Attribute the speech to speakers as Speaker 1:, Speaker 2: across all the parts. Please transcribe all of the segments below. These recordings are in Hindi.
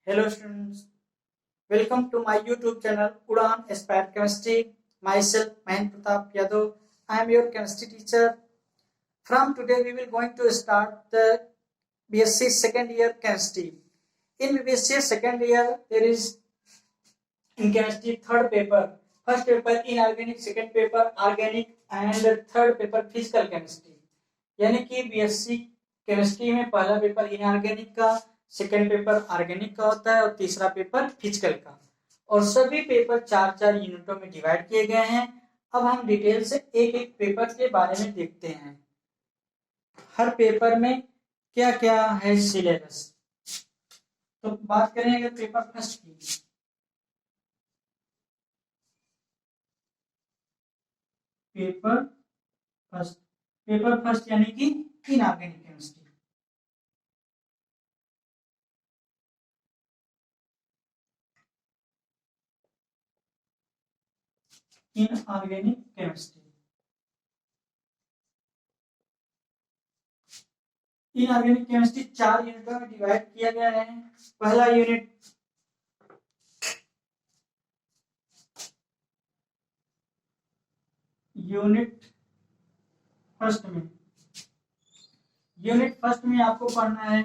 Speaker 1: Hello students, welcome to my YouTube channel Udan Aspire Chemistry. Myself Mahen Pratap Yadav. I am your chemistry teacher. From today we will going to start the BSc second year chemistry. In BSc second year there is in chemistry third paper. First paper inorganic, second paper organic and third paper physical chemistry. यानी कि बीएससी केमिस्ट्री में पहला पेपर इनऑर्गेनिक का, सेकंड पेपर ऑर्गेनिक का होता है और तीसरा पेपर फिजिकल का। और सभी पेपर 4-4 यूनिटों में डिवाइड किए गए हैं। अब हम डिटेल से एक एक पेपर के बारे में देखते हैं। हर पेपर में क्या क्या है सिलेबस। तो बात करें अगर पेपर फर्स्ट की, पेपर फर्स्ट यानी कि inorganic chemistry. Inorganic chemistry inorganic chemistry 4 यूनिटों में डिवाइड किया गया है। पहला यूनिट फर्स्ट में आपको पढ़ना है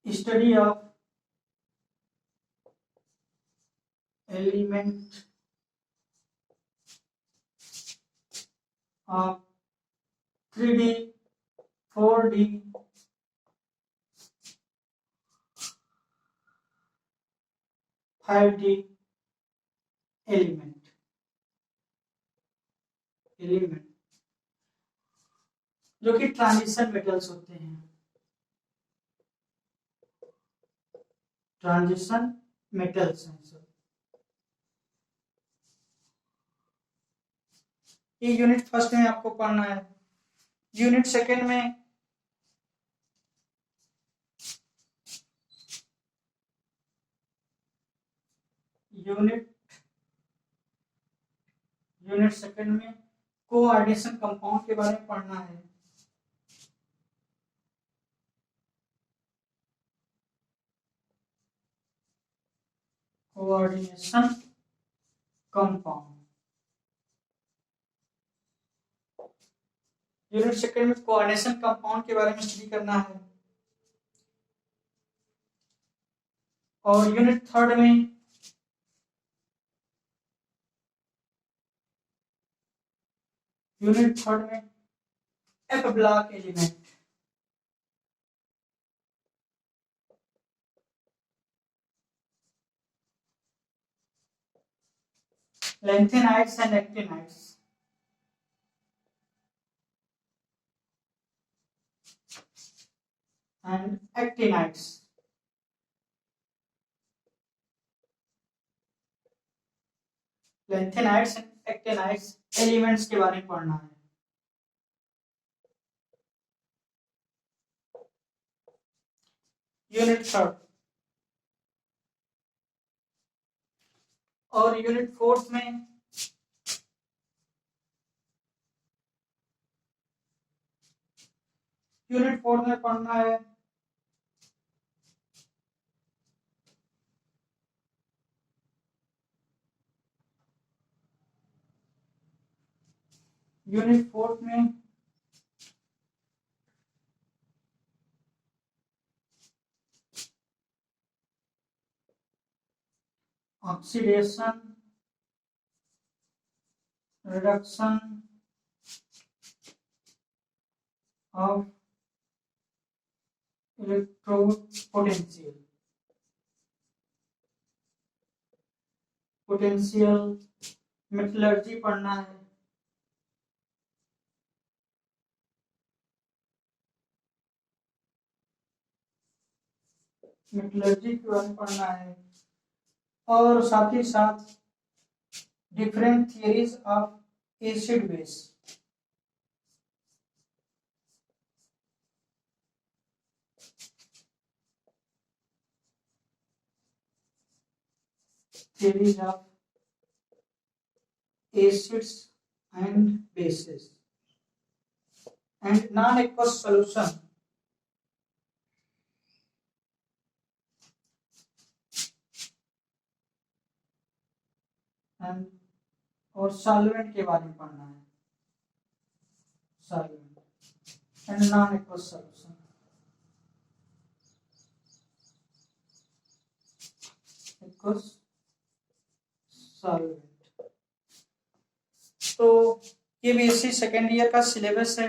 Speaker 1: study of element of 3D 4D 5D element जो कि ट्रांजिशन मेटल्स होते हैं। ट्रांजिशन मेटल्स हैं सब। ये यूनिट फर्स्ट में आपको पढ़ना है। यूनिट सेकंड में कोऑर्डिनेशन कंपाउंड के बारे में पढ़ना है। कोऑर्डिनेशन कंपाउंड यूनिट सेकंड में कोऑर्डिनेशन कंपाउंड के बारे में स्टडी करना है। और यूनिट थर्ड में F block element, lanthanides and actinides. Lanthanides and actinides elements के बारे में पढ़ना है। यूनिट थर्ड और यूनिट फोर्थ में पढ़ना है यूनिट फोर्थ में oxidation reduction of electrode potential metallurgy पढ़ना है। मेटलर्जी के बारे में पढ़ना है और साथ ही साथ different theories of acid base, theories of acids and bases। and non-aqueous solution. And और सॉल्वेंट के बारे में पढ़ना है, solvent and non-aqueous solution. Aqueous solvent. तो ये बीएससी सेकेंड ईयर का सिलेबस है.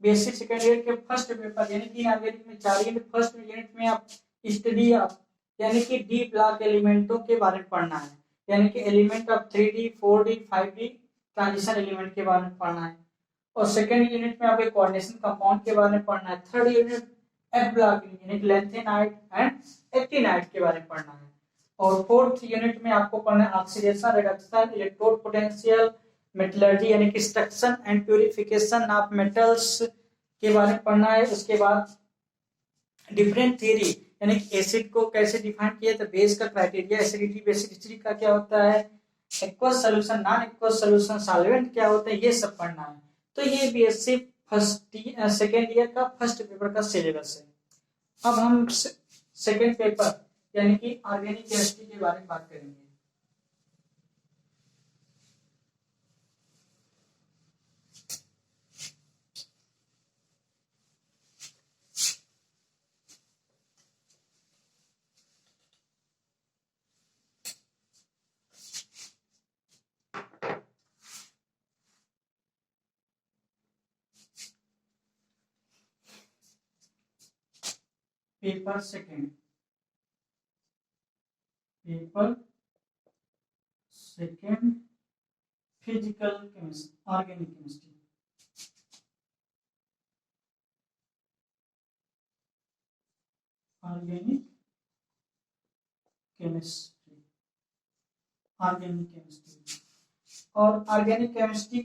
Speaker 1: बीएससी सेकेंड ईयर के फर्स्ट पेपर यानी कि ऑर्गेनिक में 4 यूनिट, फर्स्ट यूनिट में आप स्टडी यानी कि डी ब्लॉक एलिमेंटों के बारे में पढ़ना है, यानी कि element of 3D 4D 5D transition element के बारे में पढ़ना है. और सेकेंड यूनिट में आपको कोऑर्डिनेशन कंपाउंड के बारे में पढ़ना है. थर्ड यूनिट एफ ब्लॉक यानी कि लैंथेनाइड एंड एक्टिनाइड के बारे में पढ़ना है. और फोर्थ यूनिट में आपको पढ़ना है oxidation, reduction, electrode potential, metallurgy यानी कि extraction and purification of metals के बारे में पढ़ना है. उसके बाद डिफरेंट थ्योरी यानी कि एसिड को कैसे डिफाइन किया, तो बेस का क्राइटेरिया, एसिडिटी बेसिडिटी का क्या होता है, aqueous solution, non aqueous solution, solvent क्या होता है, ये सब पढ़ना है. तो ये बीएससी सेकेंड ईयर का फर्स्ट पेपर का सिलेबस है. अब हम सेकेंड पेपर यानी कि ऑर्गेनिक केमिस्ट्री के बारे में बात करेंगे. Paper second physical chemistry, organic chemistry. Organic chemistry और ऑर्गेनिक केमिस्ट्री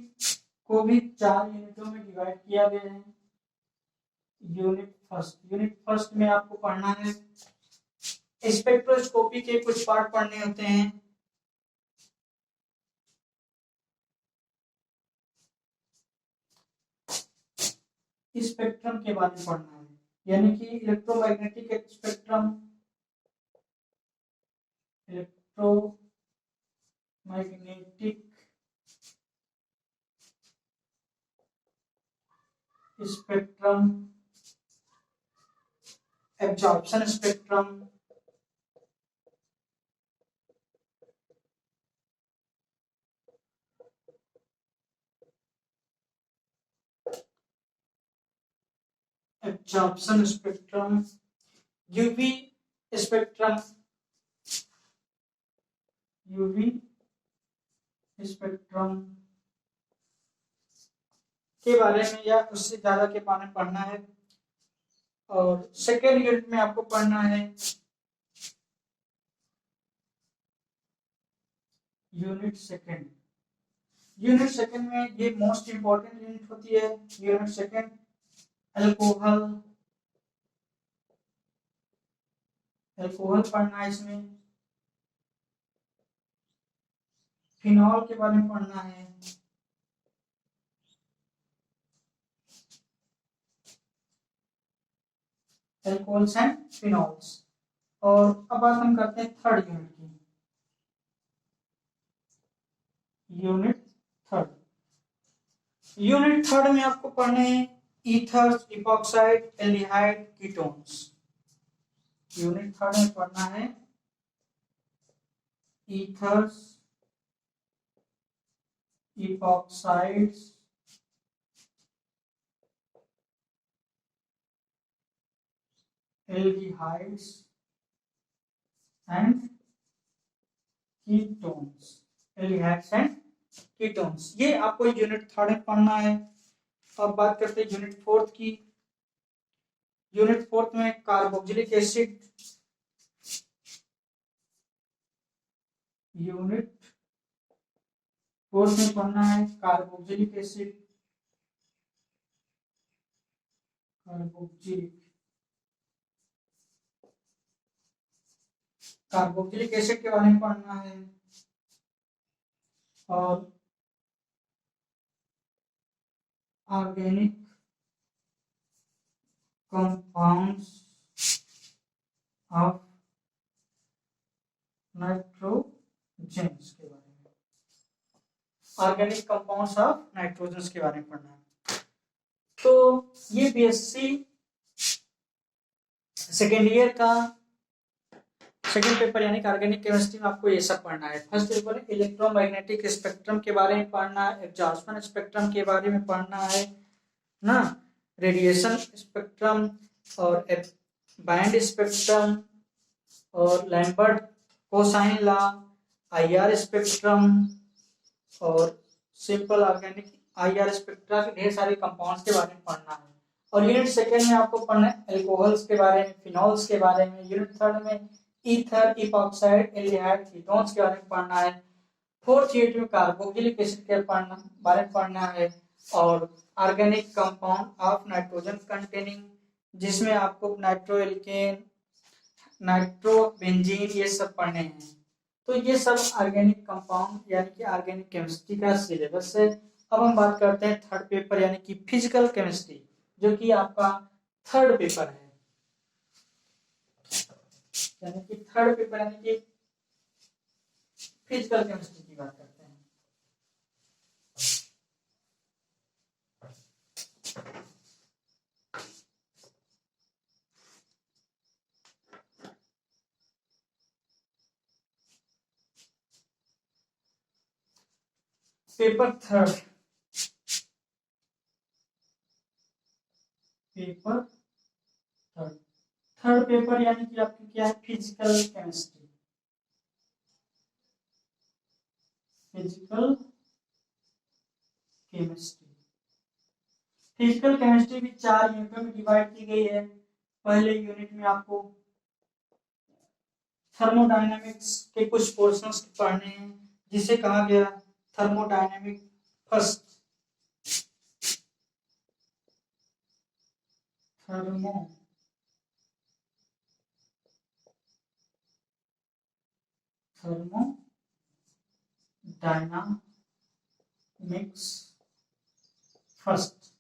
Speaker 1: को भी 4 यूनिटों में डिवाइड किया गया है. यूनिट फर्स्ट में आपको पढ़ना है स्पेक्ट्रोस्कोपी के कुछ पार्ट पढ़ने होते हैं. स्पेक्ट्रम के बारे में पढ़ना है, यानी कि electromagnetic spectrum, electromagnetic spectrum, absorption spectrum, UV spectrum के बारे में या उससे ज्यादा के बारे में पढ़ना है. और सेकेंड यूनिट में आपको पढ़ना है यूनिट सेकेंड में ये मोस्ट इंपॉर्टेंट यूनिट होती है. यूनिट सेकेंड अल्कोहल पढ़ना है. इसमें फिनॉल के बारे में पढ़ना है. Alcohols and phenols. और अब बात हम करते हैं थर्ड यूनिट की. यूनिट थर्ड में आपको पढ़ने हैं ethers, epoxide, aldehyde, ketones. Unit third में पढ़ना है ethers, epoxides, aldehydes and ketones. Aldehydes and ketones ये आपको यूनिट थर्ड में पढ़ना है. अब बात करते हैं यूनिट फोर्थ की. यूनिट फोर्थ में कार्बोक्सिलिक एसिड. यूनिट फोर्थ में पढ़ना है कार्बोक्सिलिक एसिड, कार्बोक्सिलिक एसिड के बारे में पढ़ना है. और ऑर्गेनिक कंपाउंड्स ऑफ नाइट्रोजन्स के बारे में, ऑर्गेनिक कंपाउंड्स ऑफ नाइट्रोजन्स के बारे में पढ़ना है। तो ये बीएससी सेकेंड ईयर का सेकेंड पेपर यानी कि ऑर्गेनिक केमिस्ट्री में आपको ये सब पढ़ना है। फर्स्ट पेपर इलेक्ट्रोमैग्नेटिक स्पेक्ट्रम के बारे में पढ़ना है, एग्जॉर्प्शन स्पेक्ट्रम के बारे में पढ़ना है ना, रेडिएशन स्पेक्ट्रम और बैंड स्पेक्ट्रम और Lambert cosine law, IR spectrum और सिंपल ऑर्गेनिक आईआर स्पेक्ट्रा के ढेर सारे कंपाउंड्स के बारे में पढ़ना है। और यूनिट सेकेंड में आपको पढ़ना है एल्कोहल्स के बारे में, फिनॉल्स के बारे में। यूनिट थर्ड में ईथर, इपॉक्साइड, एल्डिहाइड, कीटोन्स के बारे में पढ़ना है। फोर्थ यूनिट में कार्बोक्सिलिक एसिड के बारे में पढ़ना है और organic compound of nitrogen containing, जिसमें आपको नाइट्रोएल्केन, नाइट्रोबेंजीन ये सब पढ़ने हैं। तो ये सब ऑर्गेनिक कंपाउंड यानी कि ऑर्गेनिक केमिस्ट्री का सिलेबस है। अब हम बात करते हैं थर्ड पेपर यानी कि फिजिकल केमिस्ट्री, जो कि आपका थर्ड पेपर है, यानी कि थर्ड पेपर यानी कि फिजिकल केमिस्ट्री की बात करते हैं। Paper third, paper third, third paper यानी कि आपकी क्या है, physical chemistry. Physical chemistry, physical chemistry भी 4 यूनिटों में डिवाइड की गई है। पहले यूनिट में आपको थर्मोडायनामिक्स के कुछ पोर्शंस पढ़ने हैं, जिसे कहा गया थर्मोडायनामिक फर्स्ट, थर्मोडायनामिक्स फर्स्ट,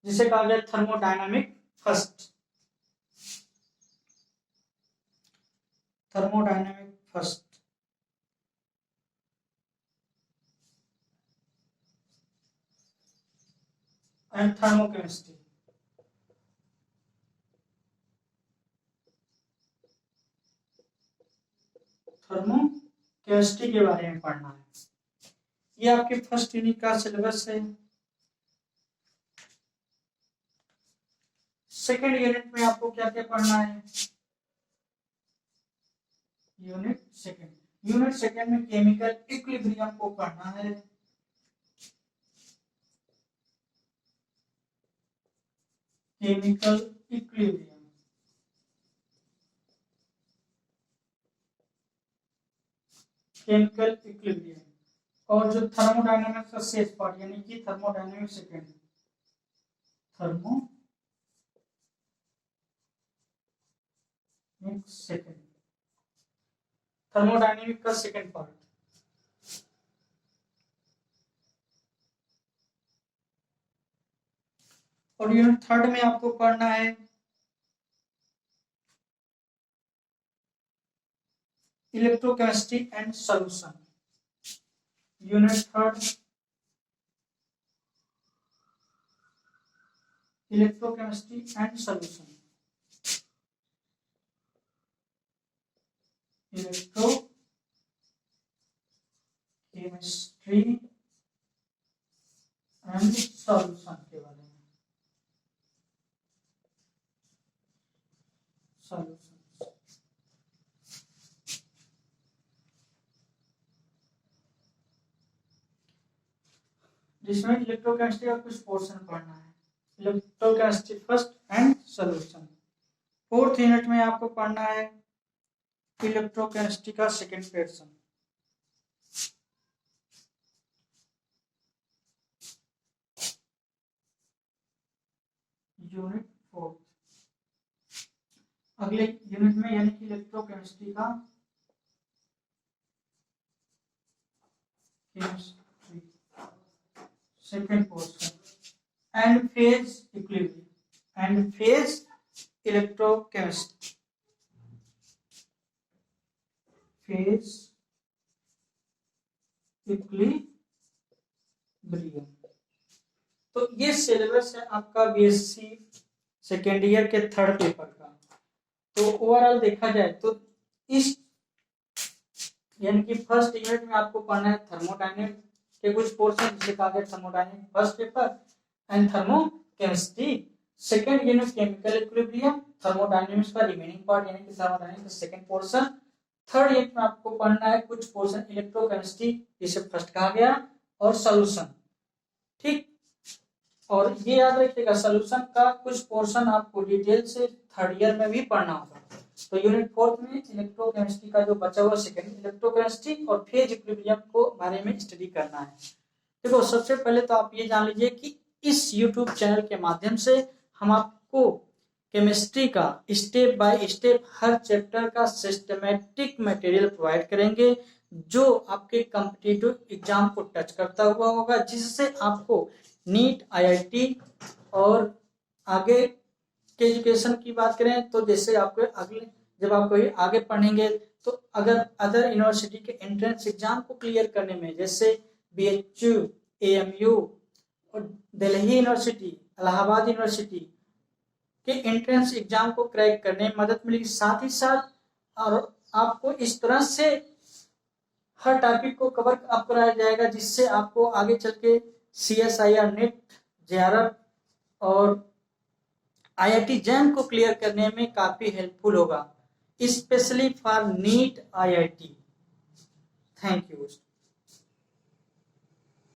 Speaker 1: जिसे कहा गया thermodynamic first, thermodynamic first. And thermochemistry, thermochemistry के बारे में पढ़ना है। ये आपके फर्स्ट यूनिट का सिलेबस है। सेकेंड यूनिट में आपको क्या क्या पढ़ना है, यूनिट सेकेंड में केमिकल इक्विलिब्रियम को पढ़ना है। केमिकल इक्विलिब्रियम, केमिकल इक्विलिब्रियम और जो थर्मोडायनामिक्स का शेष पार्ट यानी कि थर्मोडायनामिक्स सेकेंड, थर्मोडायनामिक का सेकेंड पार्ट। और यूनिट थर्ड में आपको पढ़ना है electrochemistry and solution. Unit third electrochemistry and solution, electrochemistry and solution के बारे में, सॉल्यूशन, जिसमें इलेक्ट्रोकेमिस्ट्री का कुछ पोर्शन पढ़ना है। Electrochemistry first and solution. Fourth unit में आपको पढ़ना है इलेक्ट्रोकेमिस्ट्री का सेकेंड पोर्शन, यूनिट फोर्थ। अगले यूनिट में यानी कि इलेक्ट्रोकेमिस्ट्री का chemistry second portion and phase equilibrium, and phase electrochemistry, phase equilibrium. तो ये सिलेबस है आपका बीएससी सेकेंड ईयर के थर्ड पेपर का। तो ओवरऑल देखा जाए तो इस यानी कि फर्स्ट यूनिट में आपको पढ़ना है थर्मोडायनेमिक के कुछ पोर्शन, जिसे कहा गया thermodynamic first paper and thermochemistry. Second unit chemical equilibrium, thermodynamics का रिमेनिंग पार्ट यानी कि थर्मोडायनेमिक्स का सेकेंड पोर्शन। थर्ड यूनिट में आपको पढ़ना है कुछ पोर्शन इलेक्ट्रोकेमिस्ट्री, जिसे फर्स्ट कहा गया, और सॉल्यूशन। ठीक, और ये याद रखिएगा सॉल्यूशन का कुछ पोर्शन आपको डिटेल से थर्ड ईयर में भी पढ़ना होगा। तो यूनिट फोर्थ में इलेक्ट्रोकेमिस्ट्री का जो बचा हुआ सेकेंड इलेक्ट्रोकेमिस्ट्री और फेज इक्विलिब्रियम को बारे में स्टडी करना है। देखो सबसे पहले तो आप ये जान लीजिए कि इस YouTube चैनल के माध्यम से हम आपको केमिस्ट्री का step by step her chapter का सिस्टमेटिक मटेरियल प्रोवाइड करेंगे, जो आपके कॉम्पिटिटिव एग्जाम को टच करता हुआ होगा, जिससे आपको नीट, IIT और आगे के एजुकेशन की बात करें तो जैसे आपको अगले जब आप कोई आगे पढ़ेंगे तो अगर अदर यूनिवर्सिटी के एंट्रेंस एग्जाम को क्लियर करने में, जैसे BHU, AMU और दिल्ली यूनिवर्सिटी, इलाहाबाद यूनिवर्सिटी के एंट्रेंस एग्जाम को क्रैक करने में मदद मिलेगी। साथ ही साथ और आपको इस तरह से हर टॉपिक को कवर अप कराया जाएगा, जिससे आपको आगे चल के CSIR, नेट, JRF और IIT जैम को क्लियर करने में काफी हेल्पफुल होगा, specially for NEET IIT। Thank you.